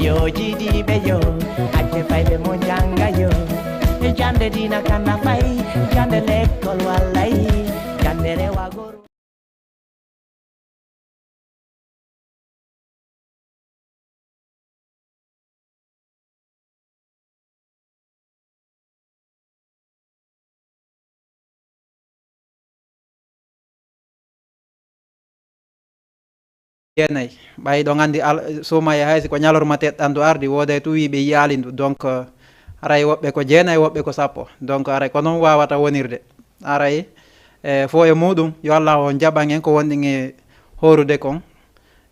Yo jidi be yo ate fay be mo janga yo jande dina kana fay jande lekol walay jande rewa gor yenay ɓay ɗo gandi sumaya haysi ko ñalorma teɗɗandu ardi woday tu wiɓe yalindu donc aray woɓɓe ko jeenayyi woɓɓe ko sappo donc aray ko noon wawata wonirde aray fo e muɗum yo Allah o jaɓan en ko wonɗen e horude kon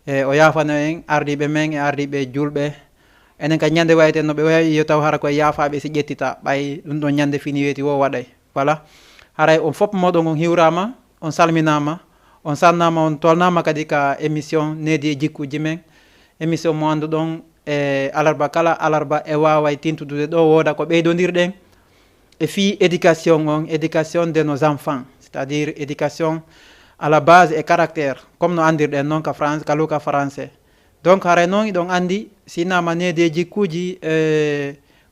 o yafano en ardiɓe men e ardiɓe julɓe enen ka ñande wayten no ɓe wawi yo taw hara koye yafaɓe si ƴettita ɓay ɗum ɗon ñande fini weeti wo waɗay voilà haray on fof moɗon on hiwrama on salminama on sannama on tolnama kadi ka émission needi e jikkuji men émission mo anduɗon e alarba kala alarba e waway tintudude ɗo woda ko ɓeydodirɗen e fi éducation on éducation de nos enfants c'est à dire éducation à la base et caractère comme no andirɗen noon ka france ka luka français donc haray noon iɗon andi sinama needi e jikkuji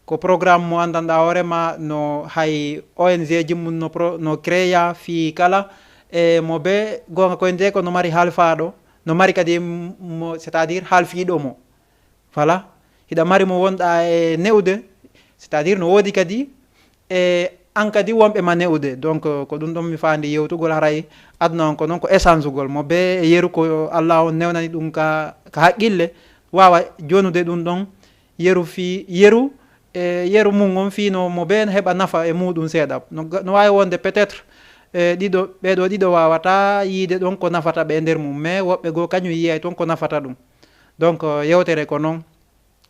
ko programme mo andanɗa hoorema no hay ONG ji mum no créa fi kala e mo be gonga koye nde ko no mari haalfaɗo no mari kadi mo c'est à dire haalfiɗo mo voilà hiɗa mari mo wonɗa e newde c'est à dire no woodi kadi e an kadi wonɓe ma newde donc ko ɗum ɗon mi fandi yewtugol haray aduna on ko noon ko essence ugol mo be e yeru ko Allah on newnani ɗum ka haqqille wawa jonude ɗum ɗon yeru fi yeru e yeru mum on fino mo be heɓa nafa e muɗum seeɗa no wawi wonde peut être ɓeɗo ɗiɗo wawata yiide ɗon ko nafata ɓe nder mum mais woɓɓe goo kañum yiyay toon ko nafata ɗum donc yewtere ko noon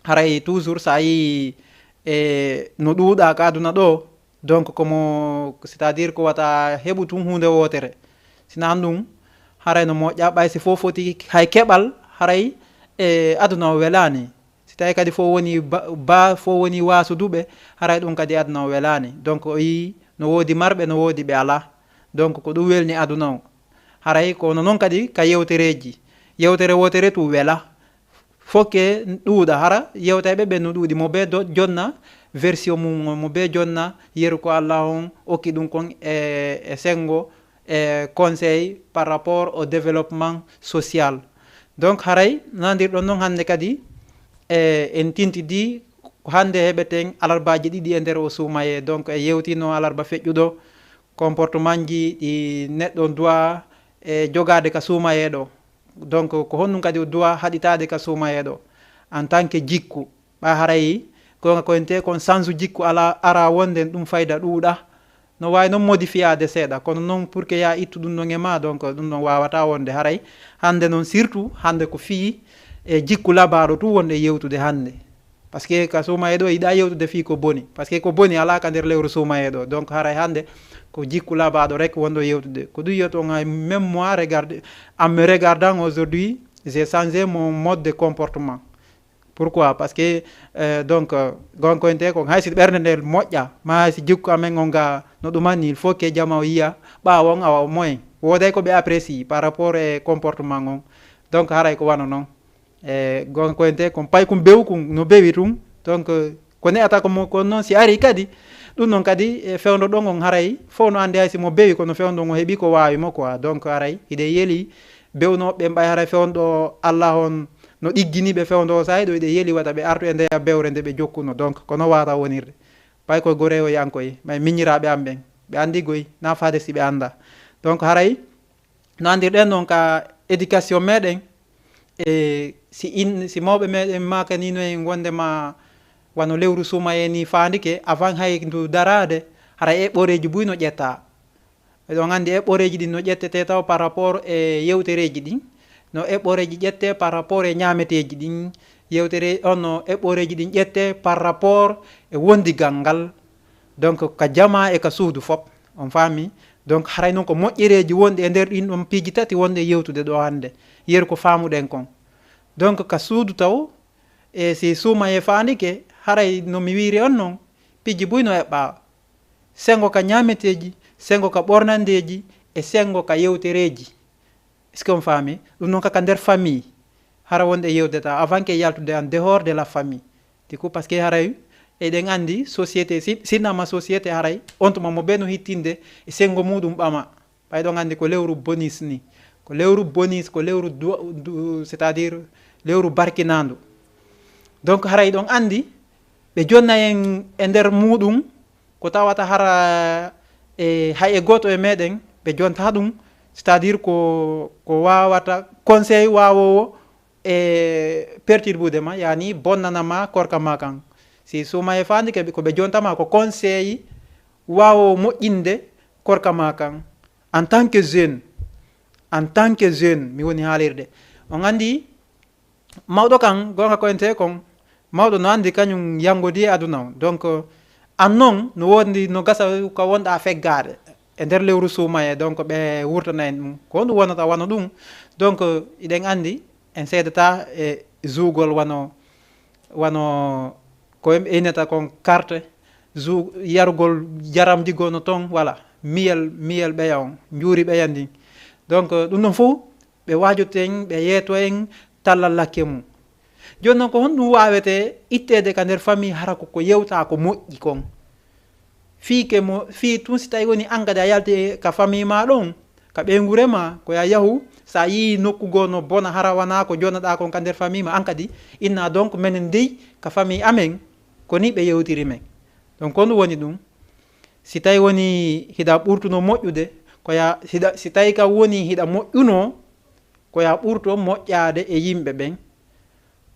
haray toujours sa yi e no ɗuuɗa ka aduna ɗo donc komo c'est à dire ko wata heɓu tun hunde wotere sina ɗum haray no moƴƴa ɓay si fof foti hay keɓal haray e aduna o welani si tawi kadi fo woni ba fo woni wasuduɓe haray ɗum kadi aduna o welani donc o yi no woodi marɓe no woodi ɓe ala donc ko ɗum welni aduna o haray kono noon kadi ka yewtereji yewtere wotere tu wela fokke ɗuuɗa hara yewteɓe ɓe no ɗuuɗi mo be jonna version mum mo be jonna yeru ko Allah on okki ɗum kon e sengo e conseil par rapport au développement social donc haray nandirɗon noon hande kadi en tintidi ko hande heɓeten alarbaji ɗiɗi e nder o suumaye donc e yewtino alarba feƴƴuɗo comportement ji ɗi neɗɗo doit e jogade ka suumayeɗo donc ko honɗum kadi o doit haɗitade ka suumayeɗo en tant que jikku ɓa haray gonga koyente kon change jikku ala ara wonde ɗum fayda ɗuuɗa no wawi noon modifiade seeɗa kono noon pour que ya ittu ɗum ɗon e ma donc ɗum ɗon wawata wonde haray hande noon surtout hande ko fii e jikku labaɗo tu wonde yewtude hande par ce que ka suumayeɗo yiɗa yewtude fi ko boni par ce que ko boni ala ka nder lewru suumayeɗo donc haray hande ko jikku labaɗo rek wonɗo yewtude ko ɗum yiyaton même moi regarde en me regardant aujourd'hui j'ai changé mon mode de comportement pourquoi parce que donc gonkoyente ko haysi ɓerde nde moƴƴa ma haysi jikku amen on ga no ɗumanni il faut que jama o yiya ɓawon awa moyen woday ko ɓe apprécie par rapport e comportement on donc haray ko wana noon e gonkoyente kon pay kum bew kum no bewi tum donc ko ne'ata ko noon si ari kadi ɗum noon kadi e fewdo ɗon on haray fof no andi hay simo bewi kono fewdo on heeɓi ko wawimo quoi donc haray hiɗe yeeli bewnoɓe mbay haray fewdo Allah on no ɗigginiɓe fewdo o sayi ɗo hiɗe yeeli wata ɓe artu e ndeya bewre nde ɓe jokkuno donc kono wata wonirde pay koye gore o yankoye may miñiraɓe am ɓen ɓe andi goy na fade si ɓe anda donc haray no andirɗen noon ka éducation meɗen e si mawɓe meɗen makanino en wondema wano lewru suumaye ni fandike avant hay ndu darade hara eɓɓoreji buy no ƴetta eɗon andi eɓɓoreji ɗin no ƴettete taw par rapport e yewtereji ɗin no eɓɓoreji ƴette par rapport e ñameteji ɗin yewtere on no eɓɓoreji ɗin ƴette par rapport e wondigal ngal donc ka jama e ka suudu fop on faami donc haray noon ko moƴƴereji wonɗe e nder ɗin ɗon piiji tati wonde yewtude ɗo hande yeru ko famuɗen kon donc ka suudu taw e si suumaye fandike haray no mi wiiri on noon piiji buy no eɓɓa sengo ka ñameteji sengo ka ɓornandeji e sengo ka yewtereji est ce que on faami ɗum noon kaka nder famille hara wonde yewdeta avant que yaltude en dehors de la famille du coup parce que haray eɗen andi société sinnama société haray on tuma mo ɓeno hittinde e sengo muɗum ɓama ɓayɗon andi ko lewru bonus ni ko lewru bonus ko lewru c'est à dire lewru barkinandu donc haray ɗon andi ɓe jonna en e nder muɗum ko tawata hara hay e goto e meɗen ɓe jonta ɗum c'est à dire ko wawata conseil wawowo e perturbude ma yani bonnanama korka ma kan si suma e fandi ko ɓe jontama ko conseil wawowo moƴƴinde korka ma kan en tant que jeune mi woni haalirde on andi mawɗo kan gonga koyente kon mawɗo no andi kañum yangodi aduna o donc an noon no wondi no gasa ko wonɗa feggade e nder lewru suuma e donc ɓe wurtana en ɗum ko ɗum wonata wano ɗum donc iɗen andi en seedata e zougol wano ko inneta kon carte yarugol jaramji gono toon voilà miyel ɓeya on juuri ɓeya ndin donc ɗum ɗon fof ɓe wajoto en ɓe yeeto en tallal lakke mum joni noon ko honɗum wawete ittede ka nder famille hara ko yewta ko moƴƴi kon fi tun si tawi woni an kadi a yalti ka famille ma ɗon ka ɓeygure ma ko ya yahu sa yi nokku gono bona hara wana ko jonaɗa kon ka nder famille ma an kadi inna donc minen dey ka famille amen koni ɓe yewtiri men donc ko ɗum woni ɗum si tawi woni hiɗa ɓurtuno moƴƴude koya si tawi ka woni hiɗa moƴƴuno koya ɓurto moƴƴade e yimɓe ɓen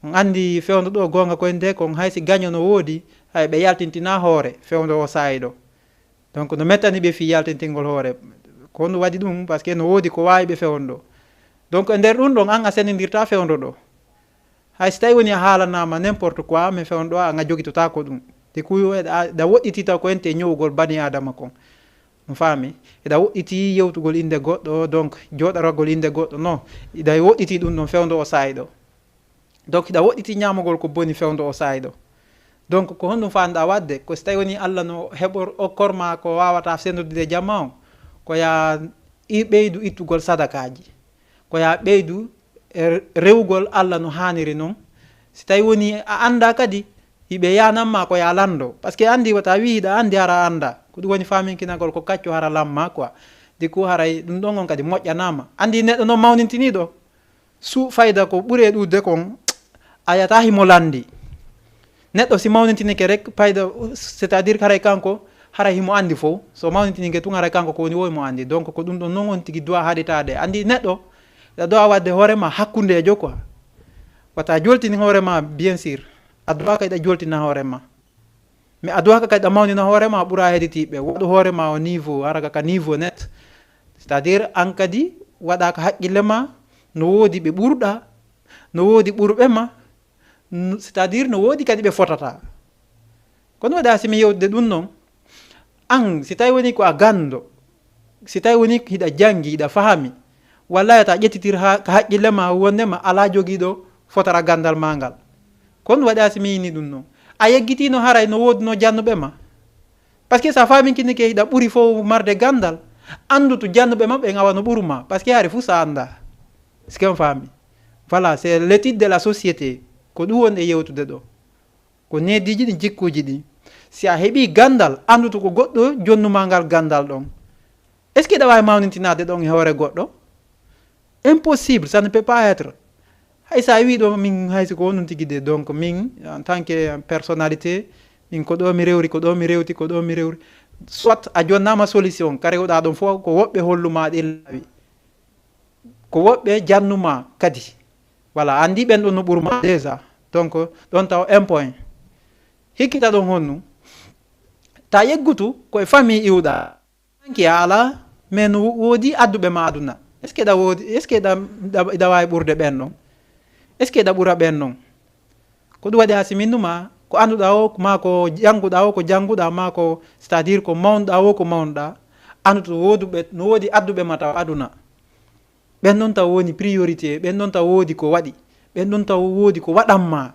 on andi fewdo ɗo gonga koye nde kon haysi gaño no woodi hay ɓe yaltintina hoore fewdo o saayi ɗo donc no mettani ɓe fi yaltintingol hoore ko ɗum waɗi ɗum par ce que no woodi ko wawi ɓe fewndo ɗo donc e nder ɗum ɗon an a senidirta fewdo ɗo hay so tawi woni a haalanama n'importe quoi mais fewndo ɗo a jogitota ko ɗum te kuyo eɗa woɗɗitita ko ente ñowgol bani adama kon on faami eɗa woɗɗiti yewtugol inde goɗɗo donc joɗarogol inde goɗɗo non iɗa woɗɗiti ɗum ɗon fewdo o saayi ɗo donc iɗa woɗɗiti ñamogol ko boni fewdo o saayi ɗo donc ko honɗum fanɗa wadde ko so tawi woni allah no heɓor okkorma ko wawata sendude jamma o ko ya ɓeydu ittugol sadakaji ko ya ɓeydu rewgol allah no haniri noon si tawi woni a anda kadi yiɓe yananma ko ya lando par ce que andi wata wi hiɗa andi hara anda ko ɗum woni faminkinagol ko kacco hara lamma quoi du coup haray ɗum ɗon on kadi moƴƴanama andi neɗɗo noon mawnintiniɗo su fayda ko ɓuuri e ɗudde kon a yata himo landi neɗɗo si mawnintinike rek fayda c'est à dire haray kanko hara himo andi fof so mawnintinike tun haray kanko ko woni wo mo andi donc ko ɗum ɗon noon on tigui dowa haɗitade andi neɗɗo aɗa dowa wadde hoorema hakkundejo quoi wata joltini hoorema bien sûr a dowa kadi ɗa joltina hoorema mais a dowa kadi ɗa mawnina hoorema ɓuura heɗitiɓe waɗu hoorema o niveau hara ka niveau net c'est à dire an kadi waɗa ko haqqille ma no woodi ɓe ɓurɗa no woodi ɓurɓe ma c'est à dire no woodi kadi ɓe fotata kono waɗa simi yewde ɗum noon an si tawi woni ko a gando si tawi woni hiɗa janggi hiɗa fahami wallahi ta ƴettitir ka haqqille ma wondema ala joguiɗo fotara gandal ma ngal kono waɗa simi yini ɗum noon a yeggitino haray no woodi no jannuɓe ma par ce que sa faminkinike hiɗa ɓuuri fof marde gandal andu to jannuɓe ma ɓe gawa no ɓurma par ce que hari fuu sa anda ce que on faami voilà c'est l'étude de la société ko ɗum woni e yewtude ɗo ko nediji ɗi jikkuji ɗi si a heeɓi gandal anduto ko goɗɗo jonnuma ngal gandal ɗon est ce que ɗa wawi mawnintinade ɗon e hoore goɗɗo impossible ça ne peut pas être hay sa wi ɗo min haysi ko wonum tigui de donc min en tant que personnalité min ko ɗo mi rewri ko ɗo mi rewti ko ɗo mi rewri soit a jonnama solution ka rewɗa ɗon fof ko woɓɓe holluma ɗi laawi ko woɓɓe jannuma kadi voilà andi ɓen ɗon no ɓurma déjà donc ɗon taw un point hikkita ɗon honnu ta yeggutu koye famille iwɗa anki a ala mais no woodi adduɓe ma aduna est ce que ɗa woodi est ce que ɗa wawi ɓurde ɓen ɗon est ce que ɗa ɓura ɓen ɗon ko ɗum waɗi ha siminnuma ko anduɗa o ma ko jannguɗa o ko jannguɗa ma ko c'est à dire ko mawnuɗa o ko mawnuɗa anduto wooduɓe no woodi adduɓe ma taw aduna ɓen ɗon taw woni priorité ɓen ɗon taw woodi ko waɗi ɓen ɗon taw woodi ko waɗanma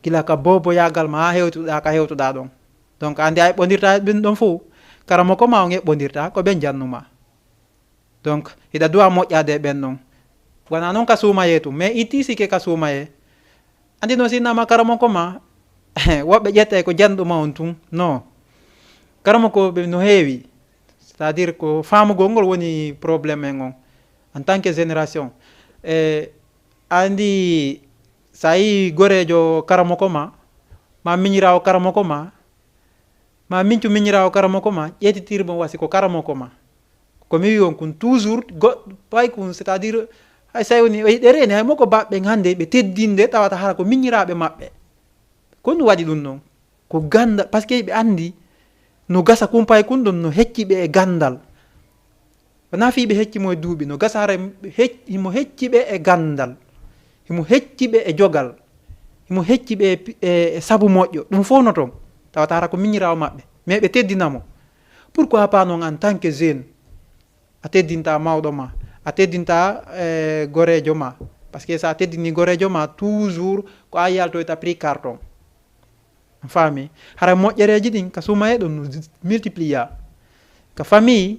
gila ka bobo yagal ma ha hewtuɗa ka hewtuɗa ɗon donc andi a eɓɓodirta ɓen ɗon fof karamo ko ma on eɓɓodirta ko ɓen jannuma donc hiɗa duwa moƴƴade e ɓen ɗon wona noon ka suumaye tum mais itti sike ka suumaye andi no sinnama karamo ko ma woɓɓe ƴetta ko janɗuma on tun non karamo ko ɓe no heewi c'est à dire ko famugol ngol woni probléme en on en tant que génération andi sa yi gorejo karamo ko ma miñirawo karamo ko ma mincu miñirawo karamo ko ma ƴettitirmo wasi ko karamo ko ma komi wi on kun toujours goɗɗo pay kun c'est à dire hay sa woni o yiɗereni hay moko baɓɓe hannde ɓe teddinde tawata hara ko miñiraɓe maɓɓe ko ɗum waɗi ɗum noon ko gandal par ce que ɓe andi no gasa kumpay kun ɗon no hecciɓe e gandal wona fi ɓe heccimo e duuɓi no gasa hara himo hecciɓe e gandal himo hecciɓe e jogal himo hecciɓe e sabu moƴƴo ɗum fof no toon tawata hara ko miñirawo maɓɓe mais ɓe teddinamo pourquoi pas noon en tant que jeune a teddinta mawɗo ma a teddinta gorejo ma par ce que sa teddini gorejo ma toujours ko a yaltoyta prix carton faami hara moƴƴereji ɗin ka sumaye ɗon no multiplia ka famille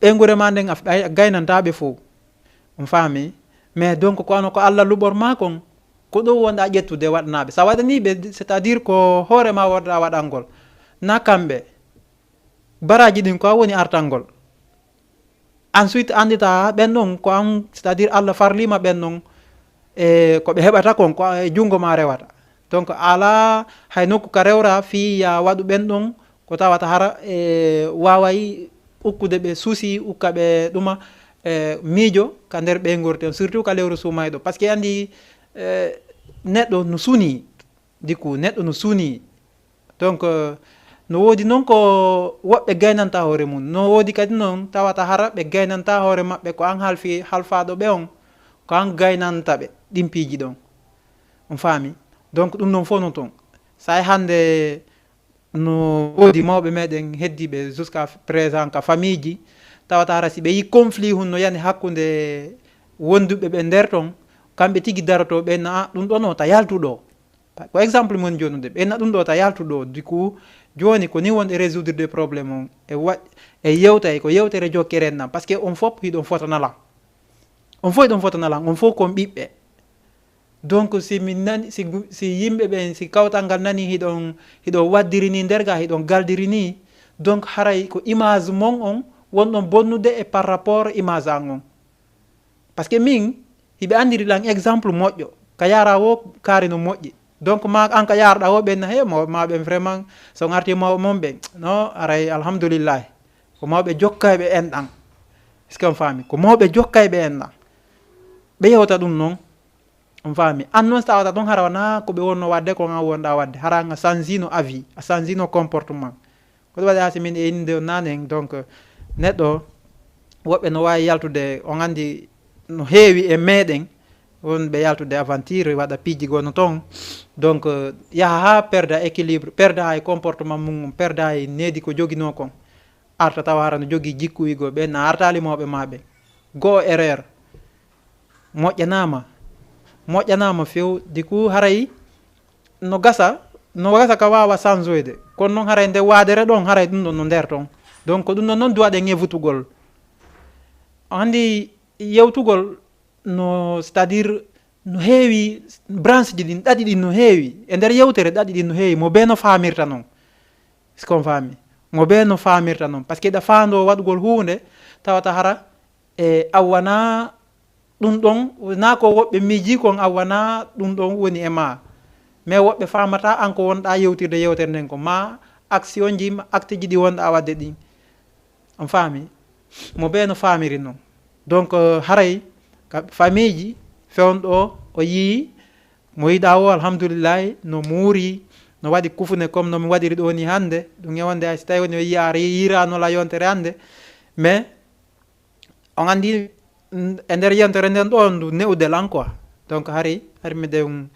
ɓeygure ma nden a gaynantaɓe fof on faami mais donc ko ano ko Allah luɓorma kon ko ɗo wonɗa ƴettude waɗanaɓe sa waɗaniɓe c'est à dire ko hoorema wonɗa waɗalngol na kamɓe baraji ɗin ko a woni artalngol ensuite andita ɓen ɗon ko an c'est à dire Allah farlima ɓen ɗon ko ɓe heɓata kon ko e jungo ma rewata donc ala hay nokku ka rewra fi ya waɗu ɓen ɗon ko tawata hara waway ukkude ɓe suusi ukka ɓe ɗuma miijo ka nder ɓeygorten surtout ka lewru sumayɗo par ce que andi neɗɗo no suuni diku neɗɗo no suuni donc no woodi noon ko woɓɓe gaynanta hoore mum no woodi kadi noon tawata hara ɓe gaynanta hoore maɓɓe ko an halfaɗo ɓe on ko an gaynanta ɓe ɗimpiiji ɗon on faami donc ɗum noon fof no toon sa hande no woodi mawɓe meɗen heddiɓe jusqu'à présent ka famille ji tawata hara si ɓe yi conflit hun no yani hakkude wonduɓe ɓe nder ton kamɓe tigui daroto ɓenna ɗum ɗon o ta yaltuɗo ko exemple mon joni de ɓenna ɗum ɗo ta yaltuɗo du coup joni ko ni wonde résoudre des probléme on e yewtay ko yewtere jokkeren nan par ce que on fof hiɗon fotanala on fof hiɗon fotanala on fof kon ɓiɓɓe donc si min nani si yimɓe ɓen si kawtal ngal nani hiɗon waddiri ni nder ga hiɗon galdiri ni donc haray ko image mon on wonɗon bonnude e par rapport image an on par ce que min hiɓe andiri ɗan exemple moƴƴo ka yara wo kaari no moƴƴi donc ma an ka yarɗa o ɓenna he maɓe vraiment so arti mawɓe mon ɓe no aray alhamdoulillahi ko mawɓe jokkayɓe en ɗan est ce que on faami ko mawɓe jokkayɓe en ɗan ɓe yewta ɗum noon on faami an noon so tawata ɗon hara wona ko ɓe wonno wadde ko an wonɗa wadde hara a changino avis a changino comportement ko ɗum waɗi ha si min enide nanen donc neɗɗo woɓɓe no wawi yaltude on andi no heewi e meɗen wonɓe yaltude aventure waɗa piiji gono toon donc yaha ha perda équilibre perda e comportement mum perda e needi ko joguino kon arta tawa hara no jogui jikkuyigo ɓen na artali mawɓe maɓe goo erreur moƴƴanama few du coup haray no gasa ka wawa changeoyde kono noon haray nde wadere ɗon haray ɗum ɗon no nder toon donc ɗum ɗon noon duwaɗe ŋevutugol andi yewtugol no c'est à dire no heewi branche ji ɗin ɗaɗi ɗin no heewi e nder yewtere ɗaɗi ɗin no heewi mo be no famirta noon est ce qu'on faami mo be no famirta noon par ce que ɗa faando waɗugol hunde tawata hara awwana ɗum ɗon na ko woɓɓe miiji kon awwana ɗum ɗon woni e ma mais woɓɓe famata an ko wonɗa yewtirde yewtere nden ko ma action ji acte ji ɗi wonɗa wadde ɗin on faami mo be no famiri noon donc haray ka famille ji fewnɗo o yii mo yiɗa o alhamdoulillahi no muuri no waɗi kufune comme nomi waɗiri ɗo ni hannde ɗum yewonde hay so tawi woni o yiya yiranola yontere hannde mais on andi e nder yontere nden ɗo ndu newdel an quoi donc hari miɗen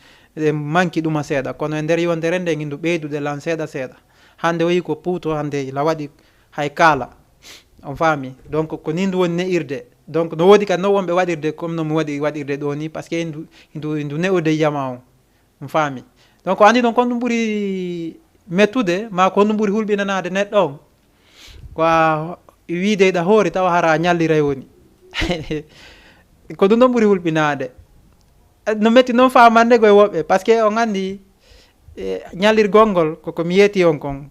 manki ɗuma seeɗa kono e nder yontere nden indu ɓeydude lan seeɗa seeɗa hannde o yi ko puuto hannde la waɗi hay kaala on faami donc ko ni ndu woni ne'irde donc no woodi kadi no wonɓe waɗirde comme no mi waɗi waɗirde ɗo ni par ce que ndu ne'ude yama on faami donc andi ɗon kon ɗum ɓuuri mettude ma ko ɗum ɓuuri hulɓinanade neɗɗo on ko wiideyɗa hoore tawa hara ñalliray woni ko ɗum ɗon ɓuri hulɓinade no metti noon famande koye woɓɓe par ce que on anndi ñallirgol ngol koko mi yeeti on kon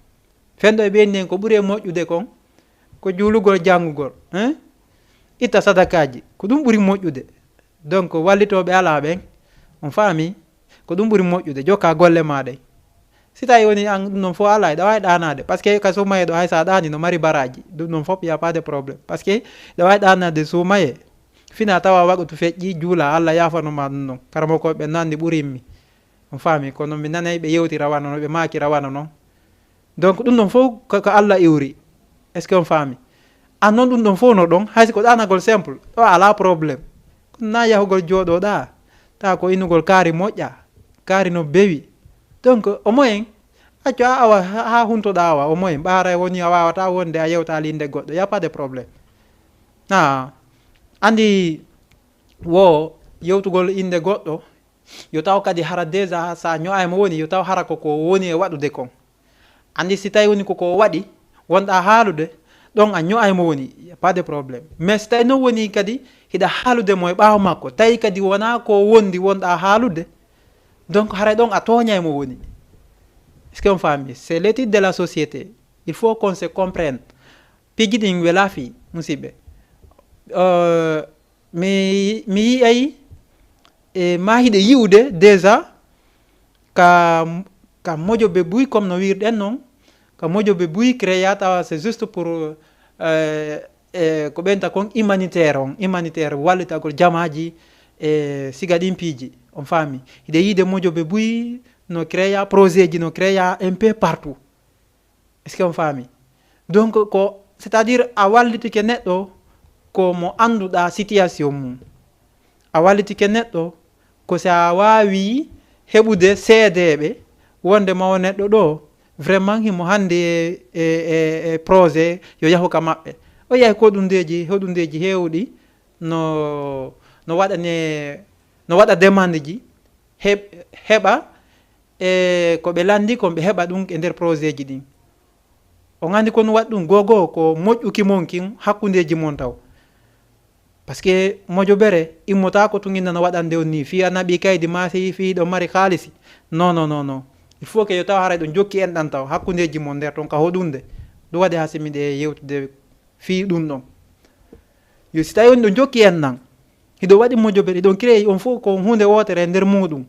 fenɗo e ɓenni en ko ɓuri e moƴƴude kon ko juulugol janngugol itta sadakaji ko ɗum ɓuri moƴƴude donc wallitoɓe ala ɓen on faami ko ɗum ɓuri moƴƴude jokka golle maɗa si tawi woni an ɗum noon fof ala ɗa wawi ɗanade par ce que ka sumaye ɗo hay sa ɗani no mari baraji ɗum noon fof y a pas de probléme par ce que ɗa wawi ɗanade sumaye fina tawa waɗatu feƴƴi juula Allah yafanoma ɗum noon karamokoɓe nandi ɓurimmi on faami kono mi nanay ɓe yewtira wana no ɓe makira wana noon donc ɗum ɗon fof ko Allah iwri est ce que on faami an noon ɗum ɗon fof no ɗon haysi ko ɗanagol simple ɗo ala probléme kono na yahugol jooɗoɗa tawa ko innugol kaari moƴƴa kaari no bewi donc au moins accu a awa ha huntoɗa awa au moins ɓaara woni a wawata wonde a yewta linde goɗɗo y a pas de probléme andi wo yewtugol inde goɗɗo yo taw kadi hara déjà sa ño'aymo woni yo taw hara koko woni e waɗude kon andi si tawi woni koko waɗi wonɗa haalude ɗon a ño'aymo woni y a pas de probléme mais si tawi noon woni kadi hiɗa haalude mo e ɓaawa makko tawi kadi wona ko wondi wonɗa haalude donc haray ɗon a toñaymo woni est ce que on faami c'est l'étude de la société il faut qu'on se comprenne piji ɗin wela fi musidɓe mi yiyay e mahiɗe yiwde déjà ka mojoɓe buy comme no wirɗen noon ka mojoɓe buy créa tawa c'est juste pour ko ɓenta kon humanitaire wallitagol jamaji e siga ɗin piiji on faami hiɗe yiide mojoɓe buy no créa projet ji no créa un peu partout est ce que on faami donc ko c'est à dire a wallitike neɗɗo ko mo annduɗa situation mum a wallitike neɗɗo ko sa wawi heɓude seedeɓe wonde mawo neɗɗo ɗo vraiment himo hande e projet yo yahu ka maɓɓe o yahi hoɗundeji hewɗi no waɗa demande ji heɓa e ko ɓe landi kon ɓe heɓa ɗum e nder projet ji ɗin on andi kono waɗi ɗum gogo ko moƴƴuki mon kin hakkudeji mon taw par ce que mojoɓere immota ko tun innano waɗande on ni fi a naɓi kaydi ma fi ɗo mari haalisi non il faut que yo taw haray ɗo jokki en ɗan taw hakkudeji mon nder toon ka hoɗunde ɗum waɗi ha simiɗe yewtude fi ɗum ɗon yo si tawi woni ɗo jokki en ɗan hiɗo waɗi mojoɓere ɗon créé on fof ko hunde wotere nder muɗum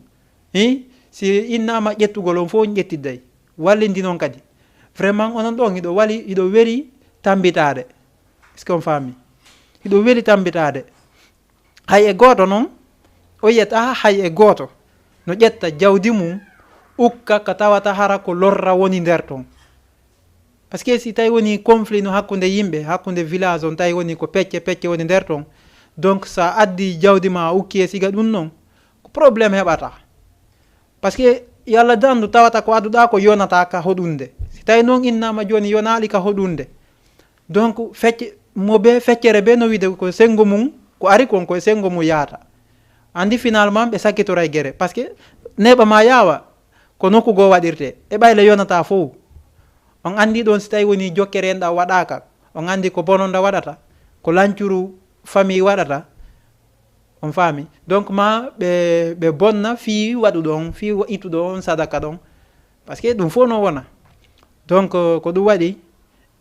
si innama ƴettugol on fof ƴettidday wallidi noon kadi vraiment onon ɗon hiɗo weli tambitade est ce que on faami hiɗo weli tambitade hay e goto noon o yiyata hay e goto no ƴetta jawdi mum ukka ka tawata hara ko lorra woni nder toon par ce que si tawi woni conflit no hakkude yimɓe hakkude village on tawi woni ko pecce woni nder toon donc sa addi jawdi ma ukki e siga ɗum noon ko probléme heɓata par ce que yo Allah dandu tawata ko adduɗa ko yonata ka hoɗunde si tawi noon innama joni yonaali ka hoɗunde donc feccere be no wiide ko sengo mum ko ari kon koye sengo mum yaata andi finalement ɓe sakkitora e guere par ce que neɓa ma yawa ko nokku goo waɗirte e ɓayle yonata fof on andi ɗon si tawi woni jokkere en ɗa waɗaka on andi ko bononda waɗata ko lancuru famille waɗata on faami donc ma ɓe bonna fi waɗuɗon fi ittuɗo on sadaka ɗon par ce que ɗum fof no wona donc ko ɗum waɗi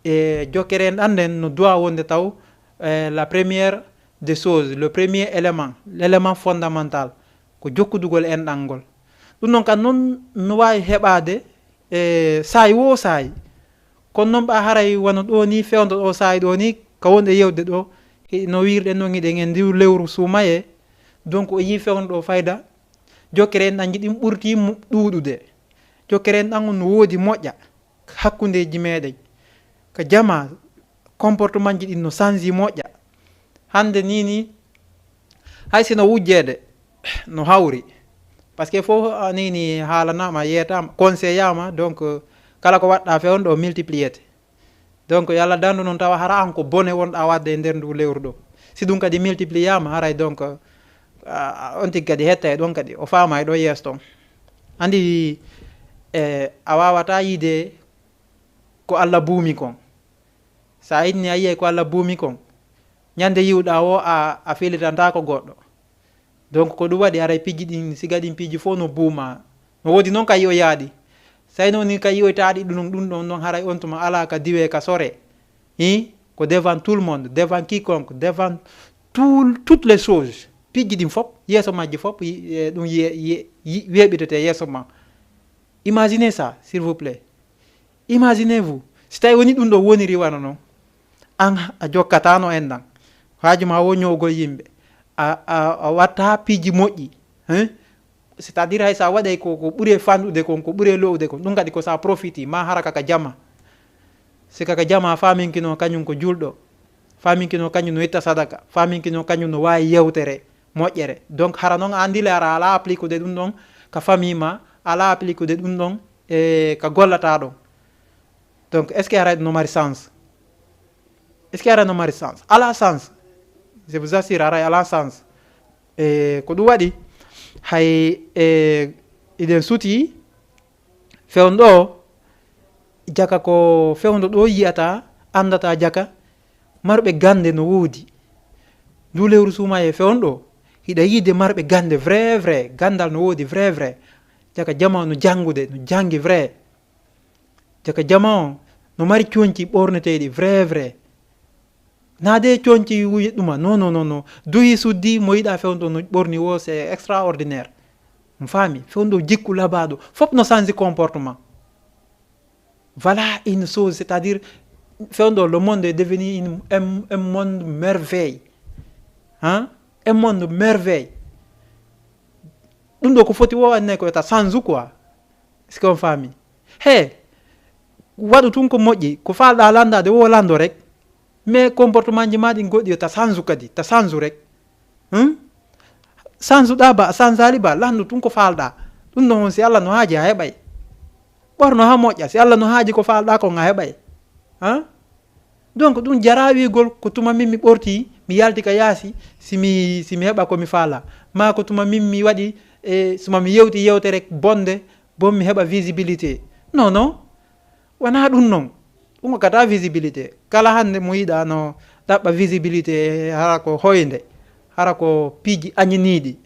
e jokkere en ɗanden no doit wonde taw la première des choses le premier élément l'élément fondamental ko jokkudugol enɗal ngol ɗum noon kam noon no wawi heɓade e saayi wo saayi kono noon ɓa haray wona ɗo ni fewdo ɗo saayi ɗo ni ka wonde yewde ɗo no wirɗen noon hiɗen en ndiw lewru sumaye donc o yi fewno ɗo fayda jokkere en ɗan jiɗin ɓurti ɗuuɗude jokkere en ɗan no woodi moƴƴa hakkudeji meɗen ko jama comportement ji ɗin no change moƴƴa hande ni hay sino wujjede no hawri par ce que fof nini haalanama yeyatama conseillama donc kala ko waɗɗa fewno ɗo multipliété donc yo Allah dandu noon tawa hara an ko bone wonɗa wadde e nder ndu lewru ɗo si ɗum kadi multipliéyama haray donc on tigui kadi hetta e ɗon kadi o faama e ɗo yeeso toon andi a wawata yiide ko Allah buumi kon sa inni a yiyay ko Allah buumi kon ñande yiwɗa o a felitanta ko goɗɗo donc ko ɗum waɗi haray piji ɗin siga ɗin piji fof no buuma no woodi noon ka yiyoyaaɗi sayno ni ka yiyoytaɗi ɗum ɗum ɗon noon haray on tuma ala ka diwe ka sore ko devant tout le monde devant quiconque devant toutes les choses piji ɗin fop yeeso majji fop ɗum weɓitete yeeso ma. Imaginez ça s'il vous plaît, imaginez vous si tawi woni ɗum ɗo woniri wana noon an a jokkatano en ɗan haaju ma wo ñowgol yimɓe a watta piji moƴƴi c'est à dire hay sa waɗay ko ɓuuri fanɗude kon ko ɓuuri lowde kon ɗum kadi ko sa profiti ma hara kaka jama si kaka jama faminkino kañum ko julɗo faminkino kañum no itta sadaka faminkino kañum no wawi yewtere moƴƴere donc hara noon a andile ara ala applique ude ɗum ɗon ka famille ma ala applique ude ɗum ɗon ka gollata ɗon donc est ce que arayɗo no mari sens est ce que ara no mari sens ala sens je vous assure aray ala sens ko ɗum waɗi hay iɗen suti fewndo jaka ko fewndo ɗo yiyata andata jaka marɓe gande no woodi ndu lewru suuma e fewndo hiɗa yiide marɓe gande vrai vrai gandal no woodi vrai vrai jaka jama no jangude no jangi vrai jaka jama o no mari coñci ɓorneteɗi vrai vrai naade coñci wuyiɗɗuma non non non non duhi suddi mo yiɗa fewndo no ɓorni wo c'est extraordinaire mi faami fewndo jikku labaɗo fop no change comportement. Voilà une chose, c'est à dire fewndo le monde est devenu un monde merveille un monde merveille ɗum ɗo ko foti wo anne ko ta change quoi est ce que on faami waɗu tun ko moƴƴi ko falɗa landade wo lando rek mais comportement ji ma ɗin goɗɗi ta change kadi ta change rek change ɗa ba change ali ba landu tun ko falɗa ɗum ɗon si Allah no haaji a heɓay ɓorno ha moƴƴa si Allah no haaji ko falɗa kon a heɓay donc ɗum jara wigol ko tuma min mi ɓorti mi yalti ka yaasi simi heɓa komi faala ma ko tuma min mi waɗi suma mi yewti yewtere bonde bon mi heɓa visibilité non non wona ɗum noon ɗum ko kata visibilité kala hande mo yiɗa no ɗaɓɓa visibilité hara ko hoynde hara ko piiji añiniɗi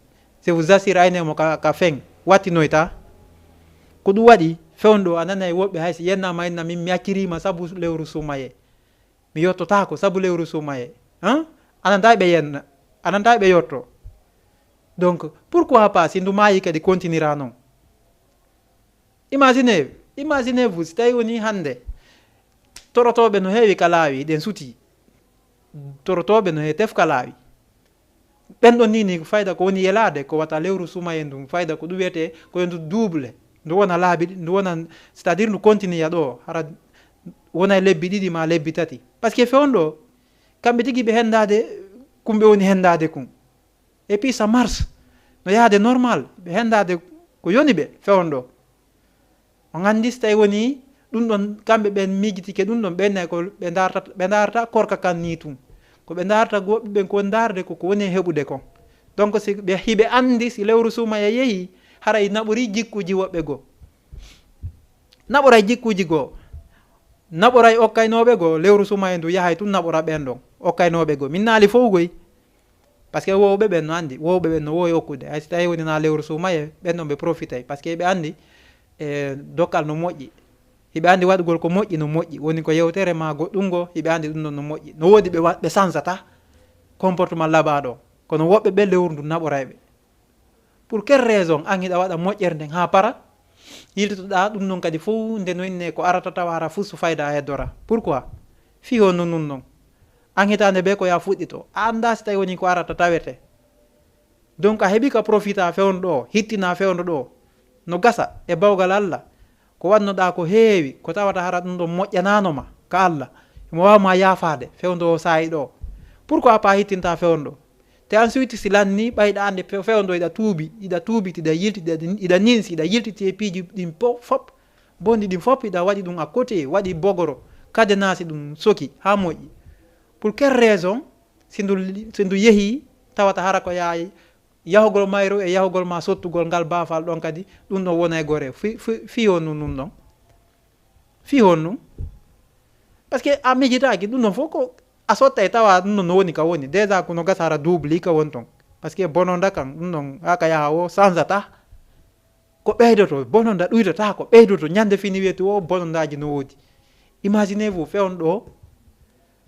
je vous assure aynemo ka feng wattinoyta ko ɗum waɗi fewndo a nana e woɓɓe hayso yennama enna min mi accirima saabu lewru sumaye mi yettotako saabu lewru sumaye ananta ɓe yenna ananta ɓe yetto donc pourquoi pas si ndu maayi kadi continuera noon. Imaginez vous si tawi woni hande torotoɓe no heewi ka laawi ɗen suti torotoɓe no heewi tefka laawi ɓenɗon nini fayda ko woni yelade ko wata lewru sumaye ndum fayda ko ɗum wiyete ko ndu double ndu wona laabi ndu wona c'est à dire ndu continue ɗo hara wona lebbi ɗiɗi ma lebbi tati par ce que fewndo kamɓe tigi ɓe hendade kumɓe woni hendade kum et puis ça marche no yahde normal ɓe hendade ko yoni ɓe fewndo on andi so tawi woni ɗum ɗon kamɓe ɓen miijitike ɗum ɗon ɓenne ko ɓe darata korka kan ni tum ko ɓe darata goɓɓe ɓen ko darde ko woni heɓude kon donc si ɓe hiɓe andi si lewru sumaye yeehi haray naɓori jikkuji woɓɓe goo naɓoray jikkuji goo naɓoray okkaynoɓe goo lewru sumaye ndu yahay tun naɓora ɓen ɗon okkaynoɓe goo min naali fof goy par ce que wowɓe ɓen no andi wowɓe ɓen no wowi okkude hay so tawi woni na lewru sumaye ɓen ɗon ɓe profitay par ce que ɓe andi dokkal no moƴƴi hiɓe andi waɗugol ko moƴƴi no moƴƴi woni ko yewtere ma goɗɗum ngo hiɓe andi ɗum ɗon no moƴƴi no woodi ɓe sansata comportement labaɗo kono woɓɓe ɓe lewru ndu naɓorayɓe pour quelle raison an hiɗa waɗa moƴƴere nden ha para yiltotoɗa ɗum noon kadi fof nde noyinne ko arata tawa ara fustu fayda a heddora pourquoi fi on non noon an hitande ɓe ko ya fuɗɗito a anda si tawi woni ko arata tawete donc a heeɓi ka profita fewndo ɗo hittina fewndo ɗo no gasa e bawgal Allah ko wannoɗa ko heewi ko tawata hara ɗum ɗon moƴƴananoma ka Allah mo wawma yaafade fewndo o saayi ɗo pourquoi pas hittinta fewndo te ensuite si lanni ɓayɗa ande fewndo iɗa tuubiti iɗa yiltiti iɗa ninsi iɗa yiltiti e piiji ɗin fop bondi ɗin fop iɗa waɗi ɗum à côté waɗi bogoro kade naasi ɗum soki ha moƴƴi pour quelle raison si ndu yeehi tawata hara ko yahugol mayro e yahugol ma sottugol ngal baafal ɗon kadi ɗum ɗon wona e gore fi hon num ɗum ɗon fi hon num parce que a mijitaki ɗum non fof ko a sotta e tawa ɗum non no woni ka woni déjà kono gasa hara double ka won ton par ce que bononda kan ɗum non haka yaha o changata ko ɓeydoto bononda ɗuydata ko ɓeydoto ñande fini wiyete o bonondaji no woodi imaginez vous fewn ɗo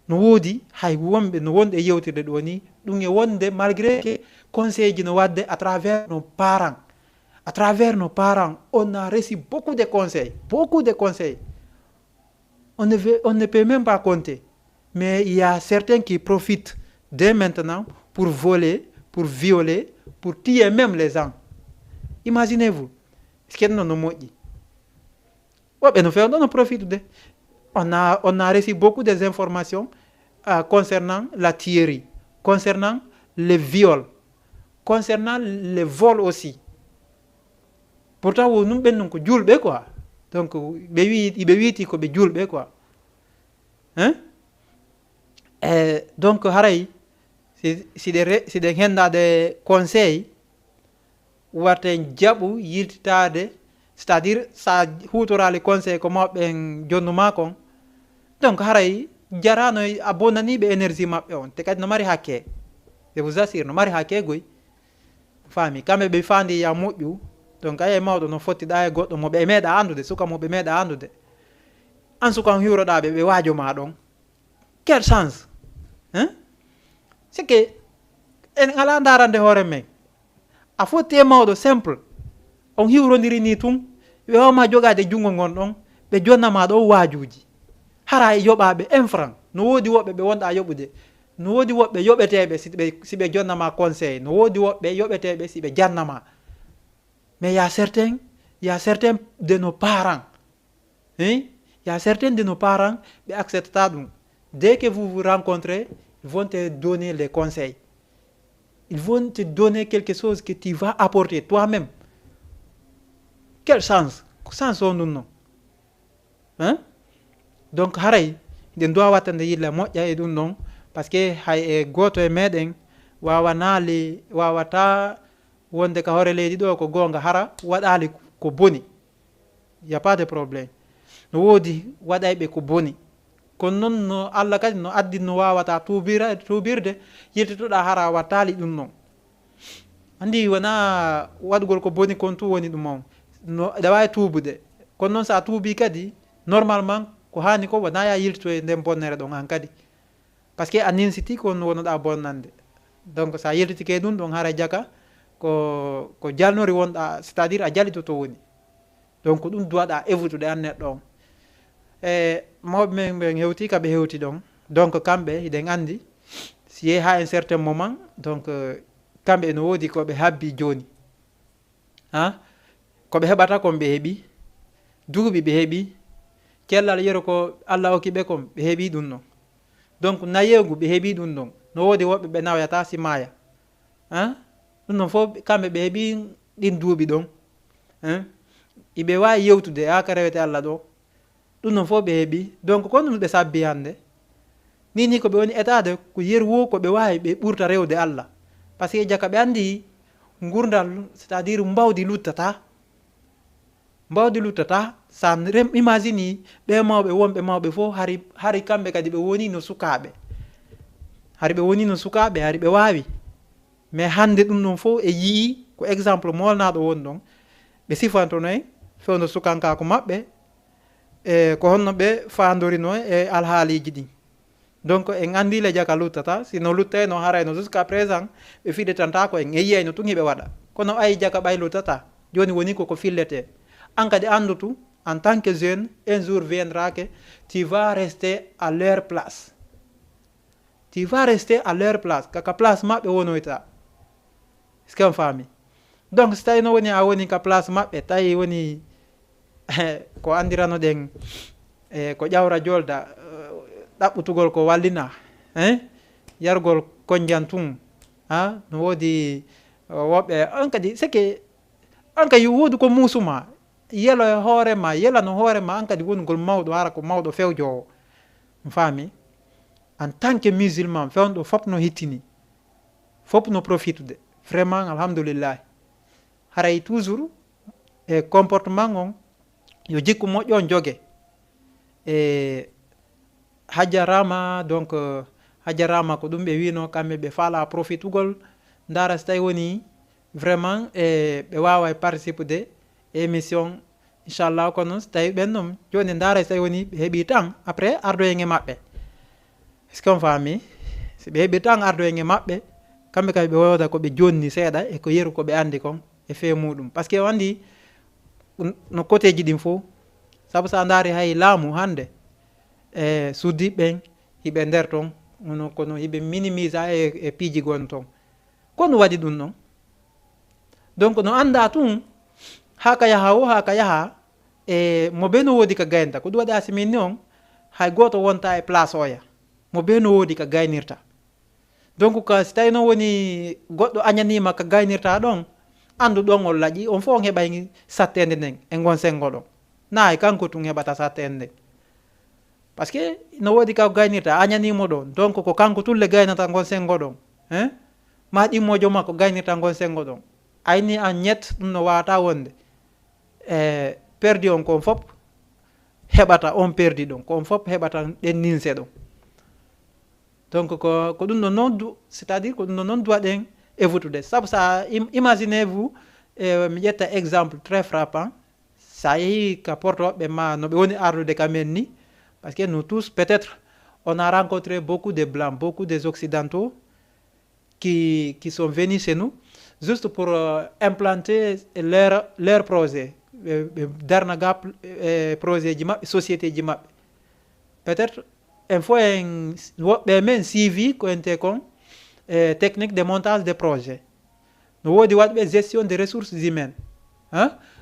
no woodi hay wonɓe no wonɗe yewtirde ɗo ni ɗum e wonde malgré que conseil ji no wadde à travers nos parents on a reçu beaucoup de conseils on ne peut même pas compter mais il y a certains qui profitent dès maintenant pour voler pour violer pour tuer même les gens imaginez-vous skenno no moƴƴi woɓɓe no fewno no profite de on a reçu beaucoup des informations concernant la tuerie concernant les viols concernant les vols aussi pourtant wo num ɓen ko julɓe quoi donc ɓe wiiti ko ɓe julɓe quoi hein donc haray siɗen hendade conseil warten jaɓu yirtitade c'est à dire sa hutorali conseil ko mawɓen jonnuma kon donc haray jarano a bonnaniɓe énergie maɓɓe on te kadi no mari hakke je vous assure no mari hakke goy faami kamɓe ɓe fandi ya moƴƴu donc ayi mawɗo no fottiɗa e goɗɗo mo ɓe meeɗa andude suka mo ɓe meeɗa andude an sukan hiwroɗaɓe ɓe waajoma ɗon quelle chance hein c'est que en ala darande hoore men a fotti e mawɗo simple on hiwrodiri ni tun ɓe wawma jogade jungo gon ɗon ɓe jonnama ɗo waajuji hara e yoɓaɓe 1 franc no woodi woɓɓe ɓe wonɗa yoɓude no woodi woɓɓe yoɓeteɓe siɓe jonnama conseil no woodi woɓɓe yoɓeteɓe siɓe jannama mais il y a certains de nos parents hein il y a certains de nos parents ɓe acceptata ɗum dès que vous vous rencontrez ils vont te donner les conseils ils vont te donner quelque chose que tu vas apporter toi-même quelle chance on ɗum non hein donc haray nden dowa wattande yilla moƴƴa e ɗum non par ce que hay e goto e meɗen wawata wonde ka hoore leydi ɗo ko gonga hara waɗali ko boni y a pas de probléme no woodi waɗayɓe ko boni kono noon no Allah kadi no addi no wawata tuubirde yirtitoɗa hara wattali ɗum noon andi wona waɗugol ko boni kon tu woni ɗum on no ɗa wawi tuubude kono noon sa tuubi kadi normalement ko hani ko wona ya yirtito e nden bonnere ɗon han kadi par ce que a ninsiti ko wonoɗa bonnande donc sa yirtitike ɗum ɗon hara jaka ko jalnori wonɗa c'est à dire a jalito to woni donc ɗum duwaɗa évitude an neɗɗo on e mawɓe men ɓen hewti kaɓe hewti ɗon donc kamɓe hiɗen andi si yehi ha un certain moment donc kamɓe no woodi koɓe habbi joni ha koɓe heɓata kon ɓe heeɓi duuɓi ɓe heeɓi cellal yero ko Allah hokkiɓe kon ɓe heeɓi ɗum ɗon donc nayegu ɓe heeɓi ɗum ɗon no woodi woɓɓe ɓe nawyata si maaya hein ɗum ɗon fof kamɓe ɓe heeɓi ɗin duuɓi ɗon hein iɓe wawi yewtude haka rewete Allah ɗo ɗum ɗon fof ɓe heeɓi donc kono ɗum ɓe sabbi hande ni ko ɓe woni etade ko yeru wo ko ɓe wawi ɓe ɓurta rewde Allah par ce que jaka ɓe andi gurdal c'est à dire mbawdi luttata sa imagine ɓe mawɓe wonɓe mawɓe fof hari kamɓe kadi ɓe woni no sukaɓe hari ɓe wawi mais hande ɗum ɗon fof e yii ko exemple molnaɗo woni ɗon ɓe sifantonoy fewno sukankako maɓɓe e ko honno ɓe fandorino e alhaaliji ɗin donc en andi le jaka luttata sino luttayno harayno jusqu'à présent ɓe fiɗetanta ko en yeyiyayno tun hiɓe waɗa kono ayi jaka ɓay luttata joni woni koko fillete an kadi andutu en tant que jeune un jour viendra que tu vas rester à leur place kaka place maɓɓe wonoyta est ce que on faami donc so tawi no woni a woni ka place maɓɓe tawi woni ko andirano ɗen ko ƴawra jolda ɗaɓɓutugol ko wallina hein yargol kondian tun ha no woodi woɓɓe on kadi c'est que on kadi woodi ko muusuma yelano hoorema an kadi woni ngol mawɗo hara ko mawɗo fewjowo mi faami en tant que musulman fewnɗo fof no hittini fof no profitude vraiment alhamdoulillahi haray toujours e comportement on yo jikku moƴƴo on jogue e hajarama donc hajarama ko ɗum ɓe wino kamɓe ɓe faala profitugol ndara so tawi woni vraiment ɓe wawa participude émission inchallah kono so tawi ɓen ɗum joni ndara so tawi woni ɓe heeɓi tan après ardoyen e maɓɓe est ce que on faami so ɓe heeɓi tan ardoyen e maɓɓe kamɓe kadi ɓe woda koɓe jonni seeɗa e ko yeru koɓe andi kon e fe muɗum par ce que o andi no côté ji ɗin fof saabu sa ndaari hay laamu hannde e suddiɓe ɓen hiɓe nder toon ono kono hiɓe minimise e piiji gon toon kono waɗi ɗum noon donc no annda tun haa ka yaha o haa ka yaha e mo ɓe no woodi ka gaynta ko ɗum waɗi asimin ni on hay gooto wonta e place oya mo ɓe no woodi ka gaynirta donc ka si tawi noon woni goɗɗo añanima ka gaynirta ɗon anndu ɗon on laaƴi on fof on heɓay sattede nden e gon sengo ɗon nayi kanko tun heɓata sattede nden par ce que no woodi ka gaynirta añanimo ɗon donc ko kanko tulle gaynata gon sengo ɗon ma ɗimmojo makko gaynirta gon sengo ɗon ayni an ñett ɗum no wawata wonde e perdi on kon fof heɓata on perdi ɗon kon fof heɓata ɗen ninse ɗon donc ko ɗum ɗo noon c'est à dire ko ɗum ɗo noon duwaɗen évolude saabu sa imaginez vous mi ƴetta exemple très frappant sa yeehi ka portoɓe ma no ɓe woni ardude kamen ni parce que nous tous peut-être on a rencontré beaucoup de blancs beaucoup des occidentaux qui sont venus chez nous juste pour implanter leur projet darna ga projet ji maɓɓe société ji maɓɓe peut-être il faut en woɓɓe men suivi ko ente kon technique de montage de projet no woodi waɗɓe gestion des ressources humaines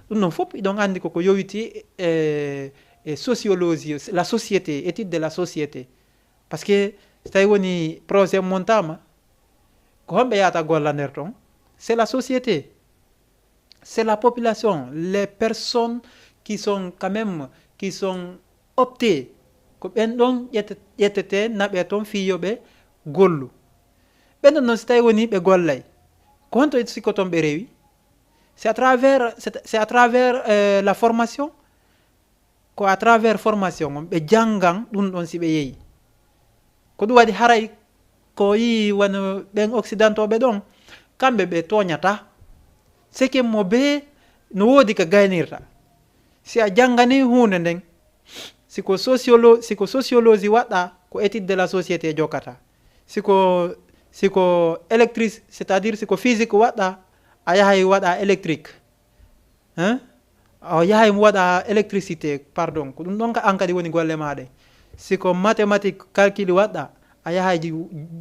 ɗum noon fof iɗon anndi koko yowiti e sociologie la société étude de la société par ce que so tawi woni projet montama ko homɓe yahata golla nder toon c'est la société c'est la population les personnes qui sont quand même qui sont optées ko ɓen ɗon ƴettete naɓe toon fiyoɓe gollu ɓenɗon noon so tawi woni ɓe gollay ko honto sikko toon ɓe rewi c'est à travers la formation ko à travers formation on ɓe janggan ɗum ɗon si ɓe yeeyi ko ɗum waɗi haray ko yi wano ɓen occidentoɓe ɗon kamɓe ɓe toñata c'est que mo be no woodi ka gaynirta si a janngani hunde nden siko sociologie waɗɗa ko étude de la société jokkata siko électrique c'est à dire siko physique waɗɗa a yahay waɗa électrique a yahay mo waɗa électricité pardon ko ɗum ɗon ka an kadi woni golle maɗe siko mathématique calcul waɗɗa a yahay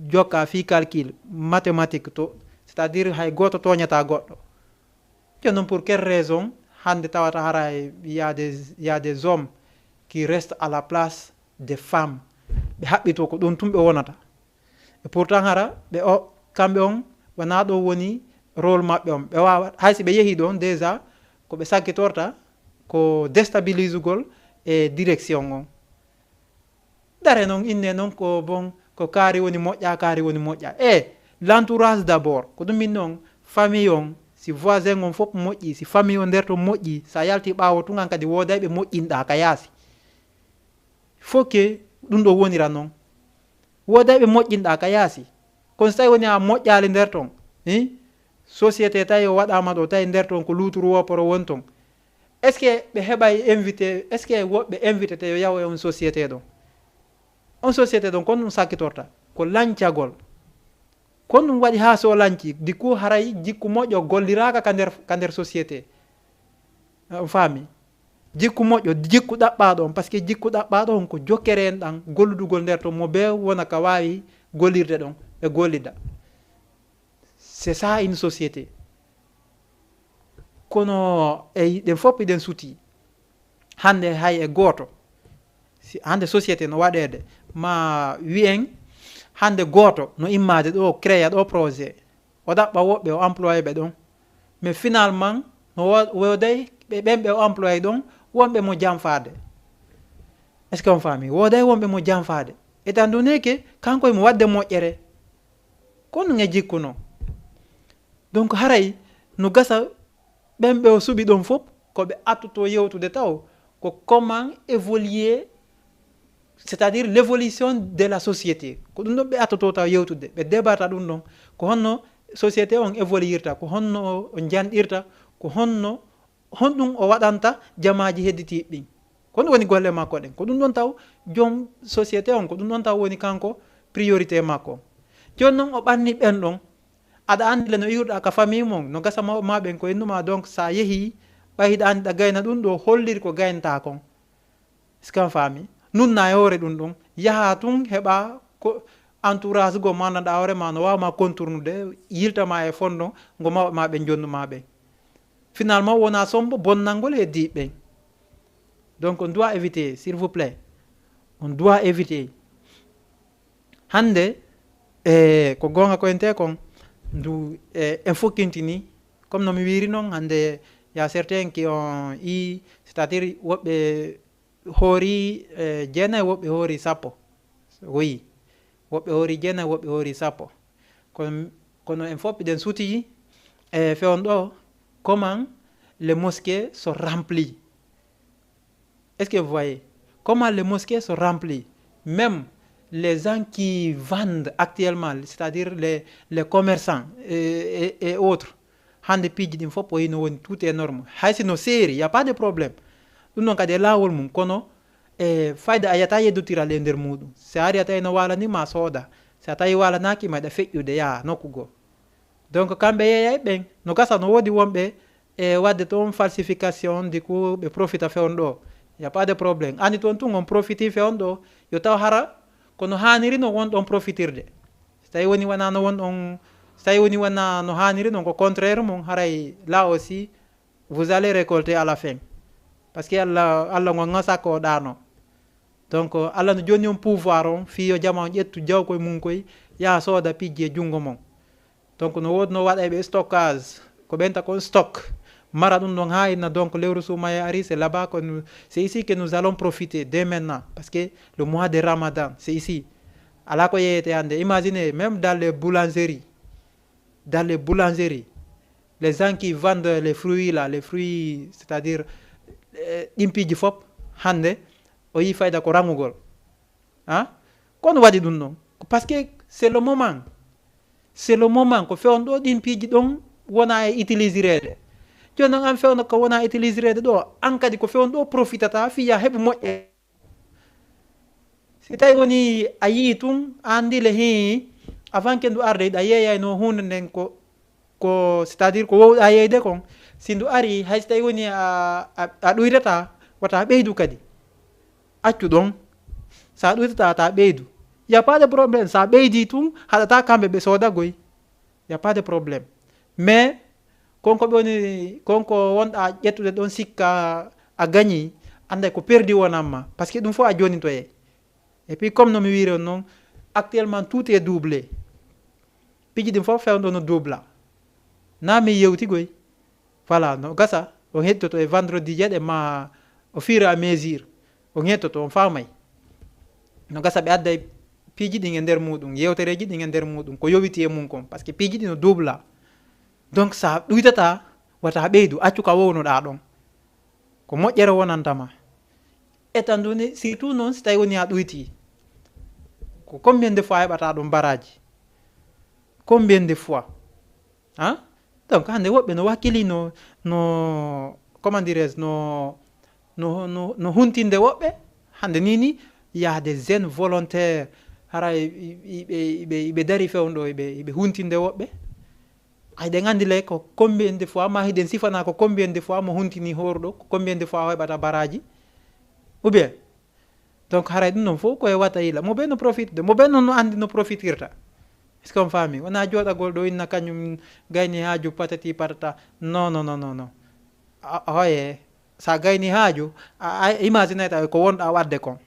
jokka fi calcul mathématique to c'est à dire hay goto toñata goɗɗo que non pour quelle raison hande tawata hara il y a des hommes qui restent à la place des femmes ɓe haɓɓito ko ɗum tum ɓe wonata et pourtant hara ɓe o kamɓe on wona ɗo woni rôle maɓɓe on ɓe wawa haysi ɓe yeehi ɗon déjà ko ɓe sakkitorta ko déstabilise gol e direction on dare noon inne noon ko bon ko kaari woni moƴƴa kaari woni moƴƴa e l'entourage d'abord ko ɗum min noon famille on si voisin on fof moƴƴi si famille o nder to moƴƴi sa yalti ɓaawo tugan kadi woodayɓe moƴƴinɗa ka yaasi faut que ɗum ɗo wonira noon woodayɓe moƴƴinɗa ka yaasi kono so tawi woni a moƴƴali nder toon société tawi o waɗama ɗo tawi nder toon ko luturu woporo won toon est ce que ɓe heɓay invité est ce que woɓɓe invité te yo yaw e on société ɗon kono ɗum sakkitorta ko lancagol kono ɗum waɗi ha so lanci dikku haray jikku moƴƴo golliraka ka nder société faami jikku moƴƴo jikku ɗaɓɓaɗo on par ce que jikku ɗaɓɓaɗo on ko jokkere en ɗan golludugol nder to mo be wona ka wawi gollirde ɗon ɓe gollida c'est ça une société kono e ɗen fof ɗen suuti hande hay e goto hande société no waɗede ma wiyen hande goto no immade ɗo créa ɗo projet o ɗaɓɓa woɓɓe o employé ɓe ɗon mais finalement no woday ɓe ɓen ɓe o employé ɗon wonɓe mo janfade est ce que on faami woday wonɓe mo janfade étant donné que kanko mo wadde moƴƴere kono nge jikku noon donc haray no gasa ɓen ɓe o suɓi ɗon fof koɓe attoto yewtude taw ko comment évoluer c'est à dire l'évolution de la société ko ɗum ɗon ɓe attoto taw yewtude ɓe débarta ɗum ɗon ko honno société on évoluirta ko honno o janɗirta ko honno honɗum o waɗanta jamaji hedditiɓe ɓin ko ɗum woni golle makko ɗen ko ɗum ɗon taw joom société on ko ɗum ɗon taw woni kanko priorité makko joni noon o ɓanni ɓen ɗon aɗa andi le no iwɗa ka famille mon no gasa maɓen ko innuma donc sa yeehi ɓayiɗa andi ɗa gayna ɗum ɗo holliri ko gaynta kon skan faami nunna e hoore ɗum ɗon yaha tun heɓa ko entourage go mandanɗa hoorema no wawma contournude yiltama e fondon ngo maɓe jonnumaɓe finalement wona sombo bonnalngol e diɓɓen donc on doit éviter s'il vous plaît on doit éviter hande ko gonga ko ente kon ndu en fokkintini comme no mi wiri noon hande ya certains qui ont eu c'est à dire woɓɓe hoori jeenayi woɓɓe hoori sappo oui woɓɓe hoori jeenayi woɓɓe hoori sappo kono en fof ɓiɗen sutii e fewn ɗo comment les mosquées sont remplies. Est-ce que vous voyez comment les mosquées sont remplies? Même les gens qui vendent actuellement, c'est-à-dire les commerçants et autres, tout est normal. Haïsino série, il n'y a pas de problème. Nous n'avons pas de lawol mum kono fayda ayata yeddutira le nder muɗum si ari atawi no walani ma sooda si a tawi walanaki ma ɗa feƴƴude yaha nokku goo donc kamɓe yeeyay ɓen no gasa no woodi wonɓe wadde toon falsification du coup ɓe profita fewn ɗo y a pas de probléme andi toon tun on profiti fewn ɗo yo taw hara kono haniri no wonɗon profitirde so tawi woni wona no wonɗon so tawi woni wona no haniri non ko contraire mum haray là aussi vous allez récolter à la fin parce que allah ngo ŋasa ko ɗano donc allah no joni on pouvoir on fiyo jama on ƴettu jaw koye mum koye yaha sooda pijji e junngo mon donc no wodi no waɗa ɓe stockage ko ɓenta kon stock mara ɗum ɗon ha inna donc lewru sumaya ari c'est là-bas que c'est ici que nous allons profiter dès maintenant parce que le mois de Ramadan c'est ici ala ko yeyete hande imaginez même dans les boulangeries les gens qui vendent les fruits là les fruits c'est-à-dire ɗimpiji fop hande o yi fayda ko rangugol kono waɗi ɗum ɗon parce que c'est le moment ko fewn ɗo ɗimpiji ɗon wona e utilisirede joni noon an fewno ko wona utilisirede ɗo an kadi ko fewn ɗo profitata fiya heɓe moƴƴe si tawi woni a yii tun andile hi avant que ndu arde ɗa yeeyayno hunde nden ko c'est à dire ko wowɗa yeyde kon si ndu ari hay so tawi woni a ɗoyrata wata ɓeydu kadi accu ɗon sa ɗoyrata ta ɓeydu y a pas de problème sa ɓeydi tun haɗata kamɓe ɓe soodagoy y a pas de problème mais konko ɓe woni konko wonɗa ƴettude ɗon sikka a gagni anday ko perdi wonanma par ce que ɗum fof a jonintoye et puis comme no mi wiri on noon actuellement tout est doublé piji ɗin fof fewɗo no doubla na mi yewtigoy voilà no gasa on heddoto e vendredi jeɗe ma au fur et à mesure on heddoto on famay no gasa ɓe adday piiji ɗin e nder muɗum yewtereji ɗin e nder muɗum ko yowiti e mum kon par ce que piiji ɗi no doubla donc sa ɗuytata wata ɓeydu accu ka wownoɗa ɗon ko moƴƴere wonantama étant donné surtout noon si tawi woni a ɗuyti ko combien de fois heɓata ɗum baraji combien de fois donc hande woɓɓe no wakkili no comment dirais no huntinde woɓɓe hande nini ya des jeunes volontaires hara ɓe dari fewn ɗo ɓe huntinde woɓɓe hayɗen andi ley ko combien de fois ma hiɗen sifana ko combien de fois mo huntini horuɗo ko combien de fois o heɓata baraji ou bien donc haray ɗum noon fof koye watta yila mo ɓe no profite de mo ɓe noon no andi no profitirta est ce que on faami wona jooɗagol ɗo inna kañum gayni haaju patati patata non hoye sa gayni haaju a imagine taw ko wonɗa wadde kon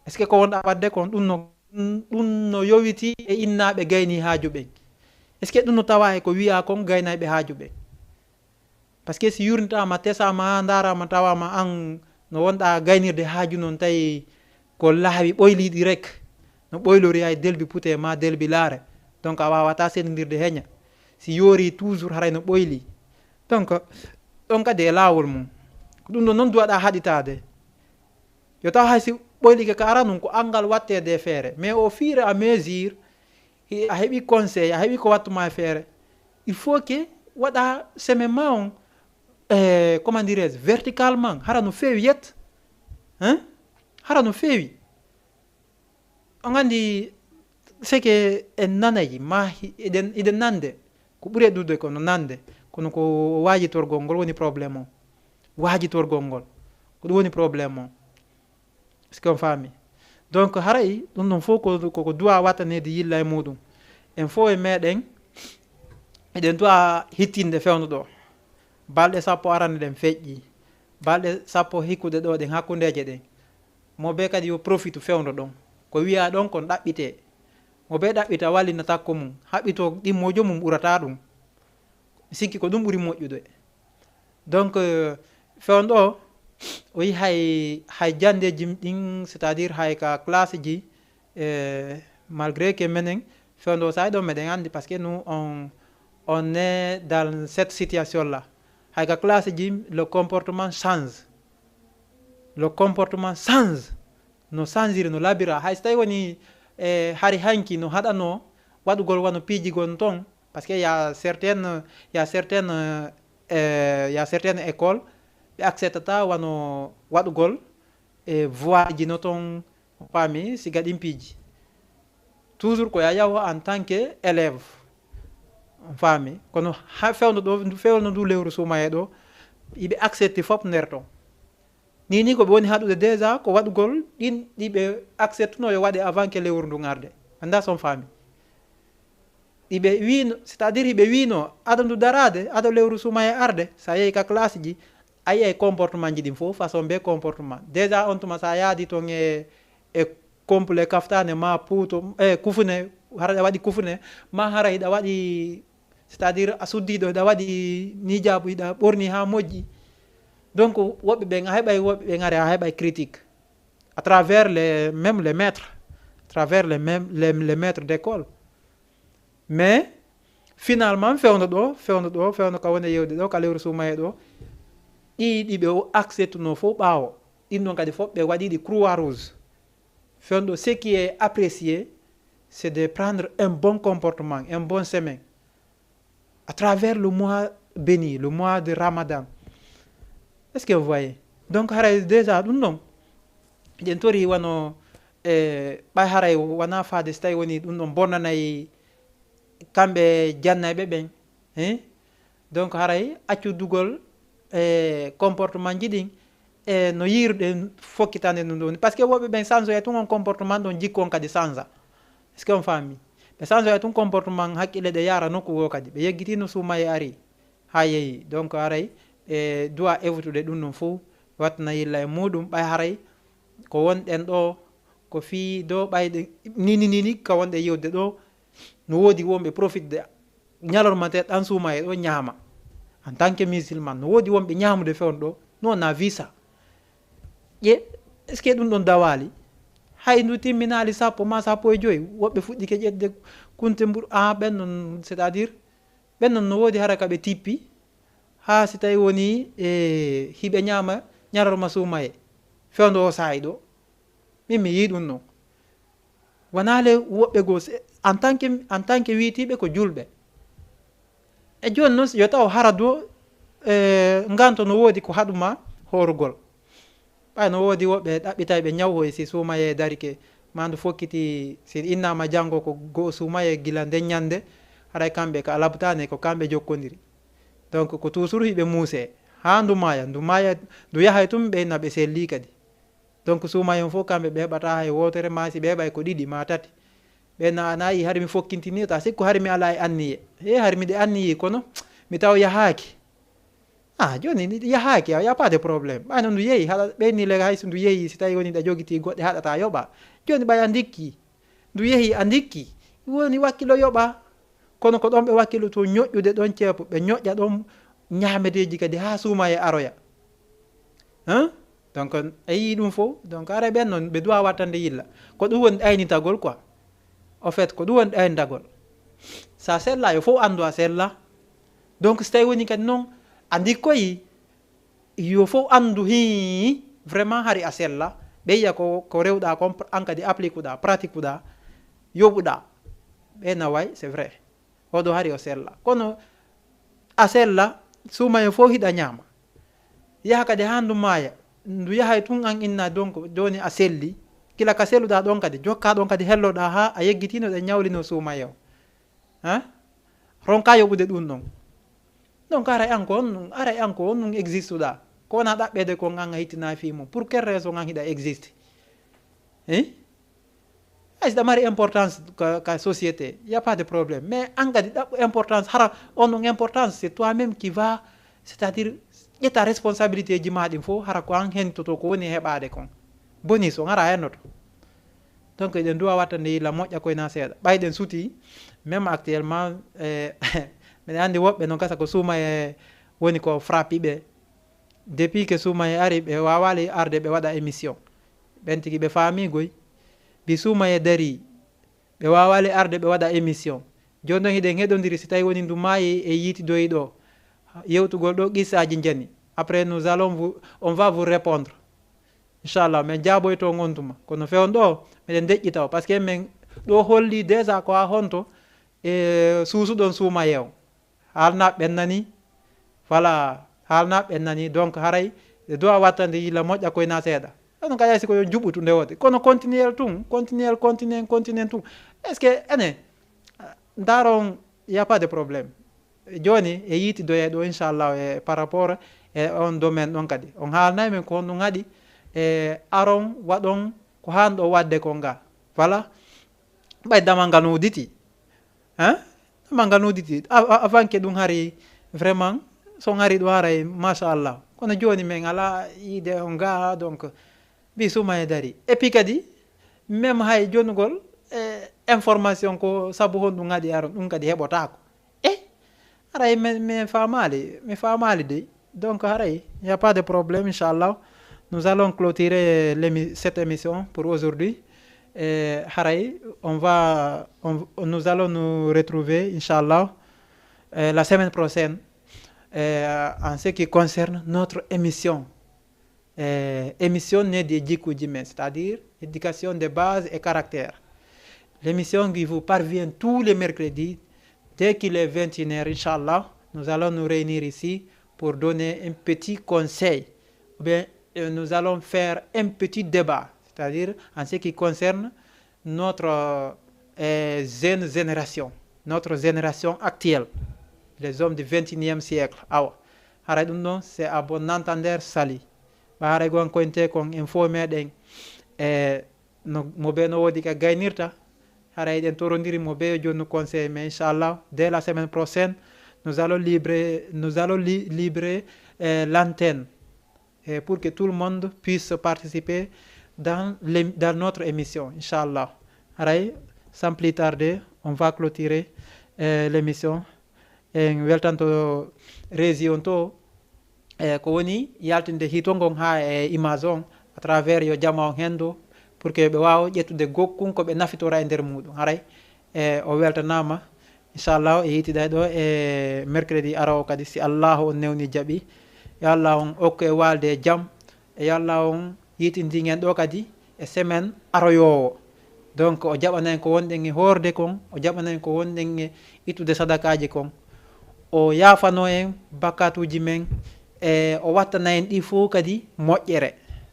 est ce que ko wonɗa wadde kon ɗum no yowiti e innaɓe gayni haaju ɓen est ce que ɗum no tawa e ko wiya kon gaynayɓe haaju ɓen par ce que si yurnitama tesama ha darama tawama an no wonɗa gaynirde haaju noon tawi ko laawi ɓoyliɗi rek no ɓoylori hay delbi puute ma delbi laare donc a wawata sendodirde heña si yoori toujours haray no ɓoyli donc ɗon kadi e laawol mum ko ɗum ɗo noon duwaɗa haɗitade yo taw hay si ɓoyligue ka ara nun ko angal wattede feere mais au fur et à mesure a heɓi conseil a heɓi ko wattuma feere il faut que waɗa semaine ma on comment dirais je verticalement hara no feewi yet hara no feewi on andi seke en nanayi ma eɗen nande ko ɓuuri ɗuɗde kono nande kono ko waajitorgol ngol woni probléme o waajitorgol ngol ko ɗum woni probléme o est ce que on faami donc haray ɗum ɗon fof koko duwa wattanede yilla e muɗum en fof e meɗen eɗen duwa hittinde fewno ɗo balɗe sappo arande ɗen feƴƴi balɗe sappo hikkude ɗo ɗen hakkundeje ɗen mo be kadi yo profite fewno ɗon ko wiya ɗon kon ɗaɓɓite mo be ɗaɓɓita wallina takko mum haɓɓito ɗimmojo mum ɓurata ɗum sikki ko ɗum ɓuuri moƴƴude donc fewn ɗo o yi hay jandeji ɗin c'est à dire hay ka classe ji malgré que menen fewn ɗo sa ɗo meɗen andi par ce que nous on est dans cette situation là hay ka classe ji le comportement change no changiri no labira hay so tawi woni hari hanki no haɗano waɗugol wano piijigon ton par ce que y a certaines écoles ɓe acceptata wano waɗugol voix ji no ton paami siga ɗin piiji toujours ko yayawo en tant que élève faami kono ha fewno ɗo fewno ndu lewru sumaye ɗo yiɓe accepté fop nder ton ni ko ɓe woni haɗude déjà ko waɗugol ɗin ɗiɓe acceptuno yo waɗe avant que lewru ndu arde anda son faami ɗiɓe wino c'est à dire hiɓe wino aɗa ndu darade aɗa lewru sumaye arde sa yeehi ka classe ji a yiyay comportement ji ɗin fof façon be comportement déjà on tuma sa yaadi ton e complet kaftane ma puuto kufune hara waɗi kufune ma hara hiɗa waɗi c'est à dire a suddiɗo hiɗa waɗi nijabu hiɗa ɓorni ha moƴƴi donc woɓɓe ɓen a heɓay woɓɓe ɓen are a heɓay critique à travers les maîtres à travers les maîtres d'école mais finalement fewno ka woni yewde ɗo ka lewru sumaye ɗo ɗiɓe o acceptuno fof ɓaawo ɗin ɗon kadi fof ɓe waɗiɗi croix rouge fewno ɗo ce qui est apprécié c'est de prendre un bon comportement un bon chemin à travers le mois béni le mois de Ramadan. Est-ce que vous voyez? Donc haray déjà ɗum ɗon eɗen tori wano ɓay haray wona faade so tawi woni ɗum ɗon bonnanayi kamɓe jannayɓe ɓen donc haray accudugol comportement ji ɗin no yirɗen fokkitande ɗum ɗon par ce que woɓɓe ɓen change oya tun on comportement ɗon jikkon kadi change est ce que on faami ɓe change oya tun comportement haqqille ɗe yara nokku go kadi ɓe yeggitino suumaye ari ha yeehi donc haray duwa évitude ɗum ɗon fof wattana yilla e muɗum ɓay haray ko wonɗen ɗo ko fi do ɓayɗe nini ka wonɗe yewde ɗo no woodi wonɓe profite de ñalorma te ɗan suumaye ɗo ñaama en tant que musulman no woodi wonɓe ñaamude fewno ɗo non na visa ƴe est ce que ɗum ɗon dawali hay ndu timminali sappo ma sappo e joyi woɓɓe fuɗɗike ƴedde kunte mbur ɓen non c'est à dire ɓen non no woodi hara kaɓe tippi ha si tawi woni hiɓe ñaama ñarorma suumaye fewndo o saayi ɗo min mi yi ɗum non wonale woɓɓe goo en tant que wiitiɓe ko julɓe e joni noon yo taw hara do nganto no woodi ko haɗuma horugol ɓay no woodi woɓɓe ɗaɓɓitay ɓe ñawhoy si suumaye darike mandu fokkiti si innama janngo ko go suumaye gila nden ñande haɗay kamɓe ko alabtane ko kamɓe jokkodiri donc ko toujours hiɓe muuse ha ndu ndu yahay tum ɓeyna ɓe selli kadi donc suumayen fof kamɓe ɓe heɓata hay wotere ma si ɓe heɓay ko ɗiɗi ma tati ɓenna anayi hari mi fokkintini ta sikku hari mi ala e anniye hari miɗe anniyi kono mi taw yahaki joni yahaki a pas de probléme ɓayno ndu yeehi haɗa ɓeyni lega hay so ndu yeehi si tawi woni ɗa jogiti goɗɗe haɗata yoɓa joni ɓay a ndikki ndu yeehi a ndikki woni wakkilo yoɓa kono ko ɗon ɓe wakkilo to ñoƴƴude ɗon ceepo ɓe ñoƴƴa ɗon ñamedeji kadi ha suuma e aroya donc a yii ɗum fof donc ara ɓen noon ɓe duwa wattande yilla ko ɗum woni ɗaynitagol quoi au fait ko ɗum woni ɗaynitagol sa sella yo fof andu a sella donc so tawi woni kadi noon a ndikkoyi yo fof andu hi vraiment hari a sella ɓeyya ko rewɗa kon an kadi applique uɗa pratique uɗa yoɓuɗa ɓe naway c'est vrai oɗo hari o sella kono a sella sumaye fof hiɗa ñaama yaha kadi ha ndu maaya ndu yahay tun an inna donc joni a selli kila ka selluɗa ɗon kadi jokka ɗon kadi helloɗa ha a yeggitino ɗe ñawlino sumaye o ronka yoɓude ɗum ɗon donc aray an ko on existe uɗa ko wona ɗaɓɓede kon an a hittina fi mum pour quelle raison an hiɗa existe haysiɗa mari importance ka société y a pas de problème mais an kadi ɗaɓɓo importance hara on ɗon importance c'est toi même qui va c'est à dire ƴetta responsabilité ji ma ɗin fof hara ko an hentoto ko woni heɓade kon bonus on ara hennoto donc eɗen duwa wattande yilla moƴƴa koyna seeɗa ɓayɗen suuti même actuellement mbiɗa anndi woɓɓe noon gasa ko suumaye woni ko frappi ɓe depuis que suumaye ari ɓe wawali arde ɓe waɗa émission ɓen tigi ɓe faamigoy mbi suumaye dari ɓe wawali arde ɓe waɗa émission joni noon hiɗen heɗodiri si tawi woni ndu maayi e yiitidoyi ɗo yewtugol ɗo qissaji jani après nous allons on va vous répondre inchallah min jaaboyto gontuma kono fewn ɗo miɗen deƴƴita o par ce que min ɗo holli déjà ko ha honto e suusuɗon suumaye o haalnaɓe ɓennani voilà haalnaɓe ɓennani donc haray e dowa wattande yilla moƴƴa koyna seeɗa ɗon kadi siko yo juɓɓutu ndewode kono continuel tun continue tun est ce que ene daron y a pas de problème joni e yiitidoye ɗo inchallah e par rapport e on domaine ɗon kadi on haalnayi min ko honɗum haɗi e aron waɗon ko hanɗo wadde kon ga voilà ɓay damal ngal nuditi damal ngal nuditi avant que ɗum hari vraiment son hari ɗum haray machallah kono joni min ala yiide on ga donc mbi sumaye dari et puis kadi même hay jonugol information ko saabu honɗum haɗi aron ɗum kadi heɓotako haray mi famali de donc haray y a pas de problème inchallah nous allons clôturer cette émission pour aujourd'hui haray nous allons nous retrouver inchallah la semaine prochaine en ce qui concerne notre émission née de jikkuji men, c'est-à-dire éducation de base et caractère, l'émission qui vous parvient tous les mercredis dès qu'il est 21h, inchallah. Nous allons nous réunir ici pour donner un petit conseil ou bien nous allons faire un petit débat, c'est-à-dire en ce qui concerne notre jeune génération, notre génération actuelle, les hommes du 21e siècle. Haray ɗum ɗon c'est à bon entendeur sali ɓa haray gon koynte kon info meɗen mo ɓe no woodi ka gaynirta haray ɗen torodiri mo ɓe joni conseil mais inchallah dès la semaine prochaine nous allons libérer l'antenne pour que tout le monde puisse participer dans notre émission inchallah. Haray sans plus tarder on va clôturer l'émission en weltanto régi on to ko woni yaltinde hitongon ha e image on à travers yo jama on hendo pour que ɓe wawa ƴettude gokkun ko ɓe nafitora e nder muɗum haray o weltanama inchallah e yitiɗa ɗo e mercredi arawo kadi si allahu on newni jaaɓi yo allah on okku e walde e jaam e yo allah on yitindigen ɗo kadi e semaine aroyowo donc o jaɓanaen ko wonɗen e horde kon o jaɓanaen ko wonɗen e ittude sadakaji kon o yafano en bakatuji men e o wattana en ɗi fof kadi moƴƴere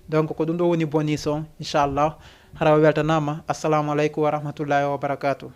donc ko ɗum ɗo woni bonus on inchallah hara o weltanama assalamu aleykum wa rahmatullahi wa barakatuh.